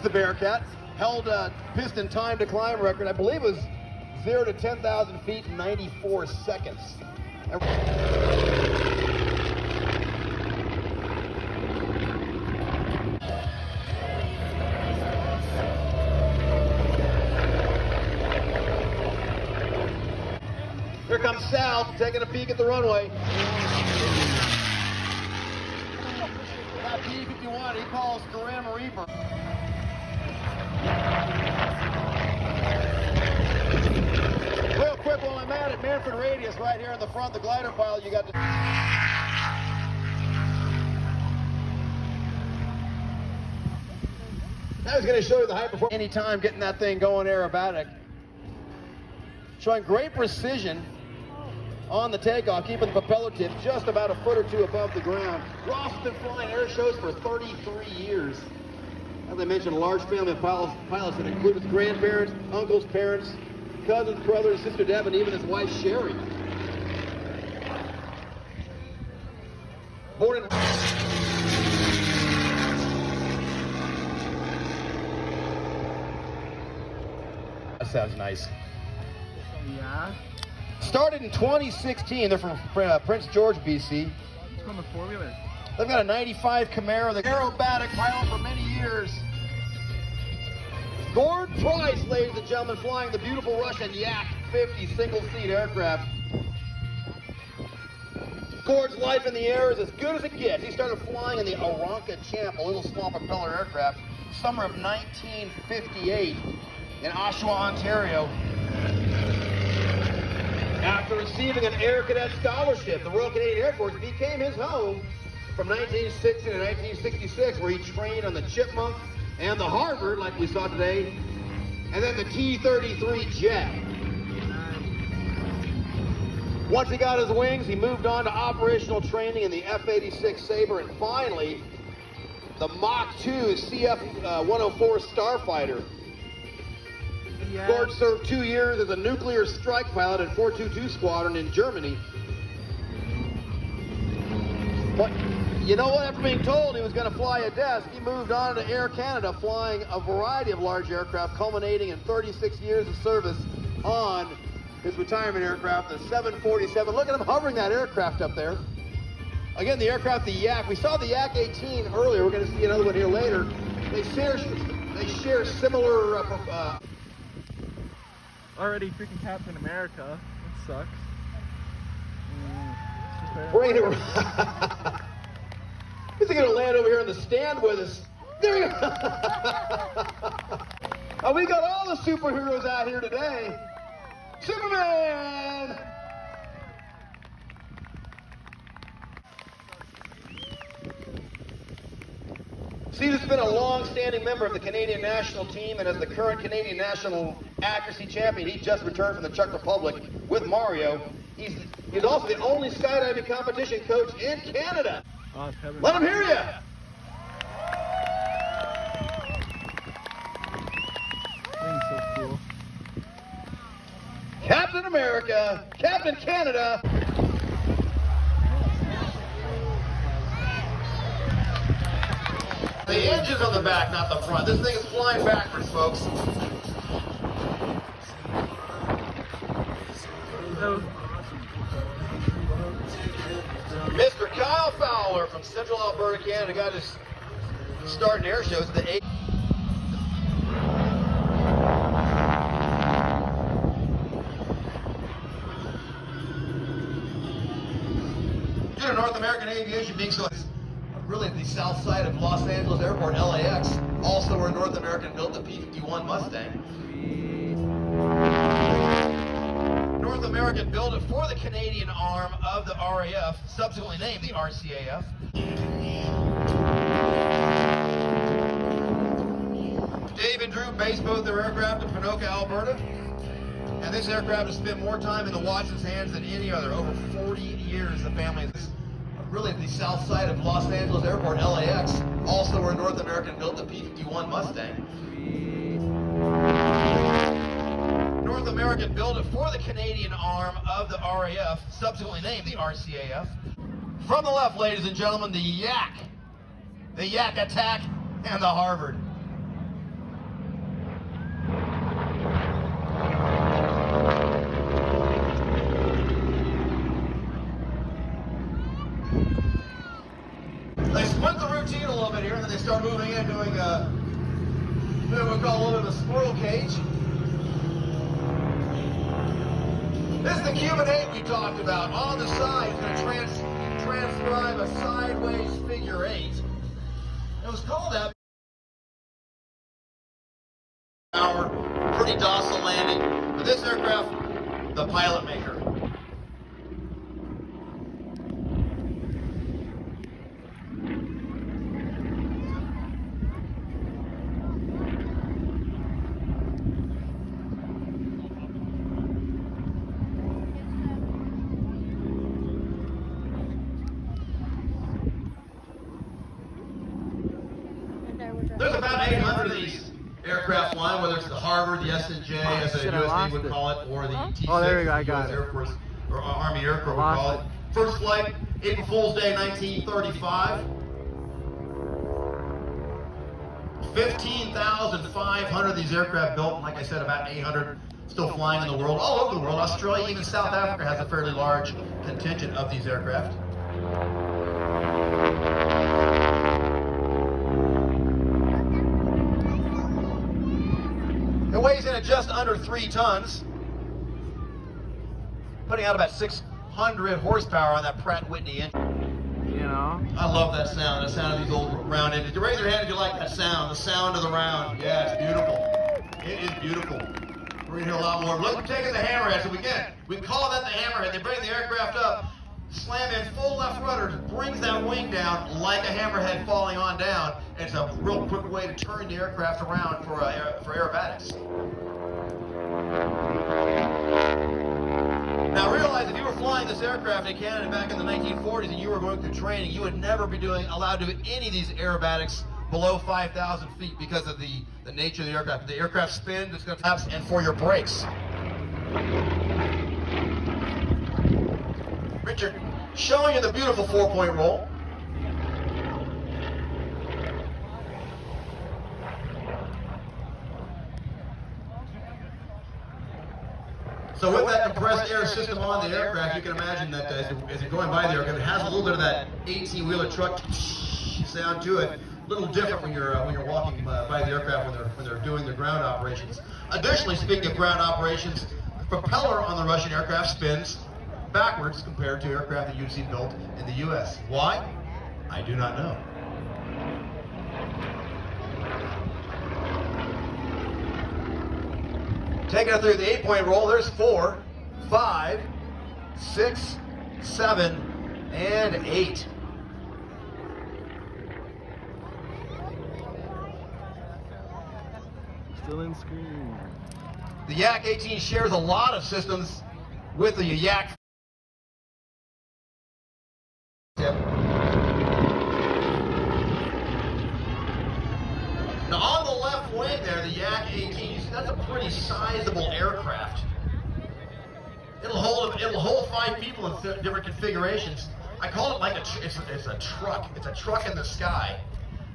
the Bearcat. Held a piston time to climb record. I believe it was 0 to 10,000 feet in 94 seconds. Here comes Sal, taking a peek at the runway. That P-51, he calls Graham Reaper. Real quick, while I'm at it, Manfred Radius right here in the front, the glider pilot, you got to... I was going to show you the high performance. Anytime getting that thing going aerobatic. Showing great precision on the takeoff, keeping the propeller tips just about a foot or two above the ground. Ross has been flying air shows for 33 years. As I mentioned, a large family of pilots that include his grandparents, uncles, parents, cousins, brothers, sister Deb, and even his wife Sherry. Born in... That sounds nice. Yeah. Started in 2016. They're from Prince George, BC. It's from the four-wheeler. They've got a 95 Camaro, the aerobatic pilot for many years. Gord Price, ladies and gentlemen, flying the beautiful Russian Yak 50 single-seat aircraft. Gord's life in the air is as good as it gets. He started flying in the Aranka Champ, a little small propeller aircraft, summer of 1958 in Oshawa, Ontario. After receiving an Air Cadet scholarship, the Royal Canadian Air Force became his home from 1960 to 1966, where he trained on the Chipmunk and the Harvard, like we saw today, and then the T-33 jet. Once he got his wings, he moved on to operational training in the F-86 Sabre, and finally, the Mach 2 CF-104 Starfighter. Yeah. Gord served 2 years as a nuclear strike pilot in 422 Squadron in Germany. But you know what? After being told he was going to fly a desk, he moved on to Air Canada, flying a variety of large aircraft, culminating in 36 years of service on his retirement aircraft, the 747. Look at him hovering that aircraft up there. Again, the aircraft, the Yak. We saw the Yak 18 earlier. We're going to see another one here later. They share similar... Already freaking Captain America. That sucks. Bring it around. Is he going to land over here in the stand with us? There you go. Oh, we got all the superheroes out here today. Superman! Steve has been a long-standing member of the Canadian national team, and as the current Canadian national accuracy champion, he just returned from the Czech Republic with Mario. He's also the only skydiving competition coach in Canada. Oh, let him hear you. Thing's so cool. Captain America, Captain Canada. The engine's on the back, not the front. This thing is flying backwards, folks. Mr. Kyle Fowler from Central Alberta, Canada, got his start in air shows. The 8. Due to North American aviation being so really the south side of Los Angeles Airport, LAX, also where North American built the P-51 Mustang. North American built it for the Canadian arm of the RAF, subsequently named the RCAF. Dave and Drew based both their aircraft in Ponoka, Alberta. And this aircraft has spent more time in the Watson's hands than any other. Over 40 years, the family is really the south side of Los Angeles Airport, LAX, also where North American built the P-51 Mustang. North American built it for the Canadian arm of the RAF, subsequently named the RCAF. From the left, ladies and gentlemen, the Yak Attack, and the Harvard. start moving in, doing what we call a little bit of a squirrel cage. This is the Cuban 8 we talked about. On the side, it's going to transcribe a sideways figure 8. It was called that. Pretty docile landing. But this aircraft, the pilot maker. There's about 800 of these aircraft flying, whether it's the Harbor, the S&J, as the US Navy would call it, or the T6, oh, there we go, I got US it. Air Force, or Army Air Corps would call it. First flight, April Fool's Day, 1935. 15,500 of these aircraft built, and like I said, about 800 still flying in the world, all over the world. Australia, even South Africa has a fairly large contingent of these aircraft. It weighs in at just under 3 tons, putting out about 600 horsepower on that Pratt & Whitney engine. You know? I love that sound of these old round engines. Raise your hand if you like that sound, the sound of the round. Yeah, it's beautiful. It is beautiful. We're gonna hear a lot more. Look, we're taking the hammerhead, so we call that the hammerhead. They bring the aircraft up, slam in full left rudder, brings that wing down like a hammerhead falling on down. It's a real quick way to turn the aircraft around for aerobatics. Now realize if you were flying this aircraft in Canada back in the 1940s and you were going through training, you would never be allowed to do any of these aerobatics below 5,000 feet because of the nature of the aircraft. If the aircraft spins, it's going to collapse, and for your brakes. Richard, showing you the beautiful 4-point roll. So with that compressed air system on the aircraft, you can imagine that as you're going by the aircraft, it has a little bit of that 18-wheeler truck sound to it. A little different when you're walking by the aircraft when they're doing their ground operations. Additionally, speaking of ground operations, the propeller on the Russian aircraft spins backwards compared to aircraft that you'd see built in the U.S. Why? I do not know. Taking it through the 8-point roll, there's 4, 5, 6, 7, and 8. Still in screen. The Yak 18 shares a lot of systems with the Yak. Now on the left wing there, the Yak 18, that's a pretty sizable aircraft. It'll hold 5 people in different configurations. I call it like it's a truck. It's a truck in the sky.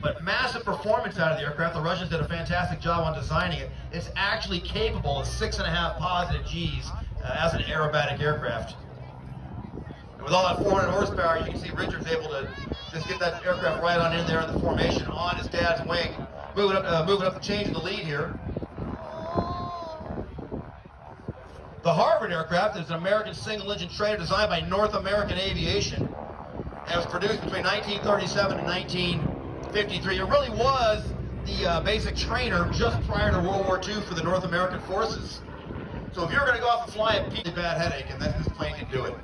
But massive performance out of the aircraft. The Russians did a fantastic job on designing it. It's actually capable of 6.5 positive Gs as an aerobatic aircraft. And with all that 400 horsepower, you can see Richard's able to just get that aircraft right on in there in the formation on his dad's wing. Moving up the change in the lead here. The Harvard aircraft is an American single-engine trainer designed by North American Aviation. And it was produced between 1937 and 1953. It really was the basic trainer just prior to World War II for the North American forces. So if you're going to go off and fly a really bad headache, and this plane can do it.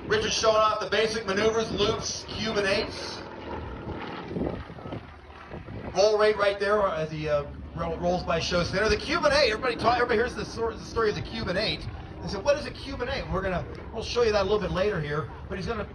Richard's showing off the basic maneuvers, loops, Cuban 8s. Roll rate right there as he rolls by show center. The Cuban 8, everybody hears the story of the Cuban 8. They said, what is a Cuban 8? We'll show you that a little bit later here, but he's going to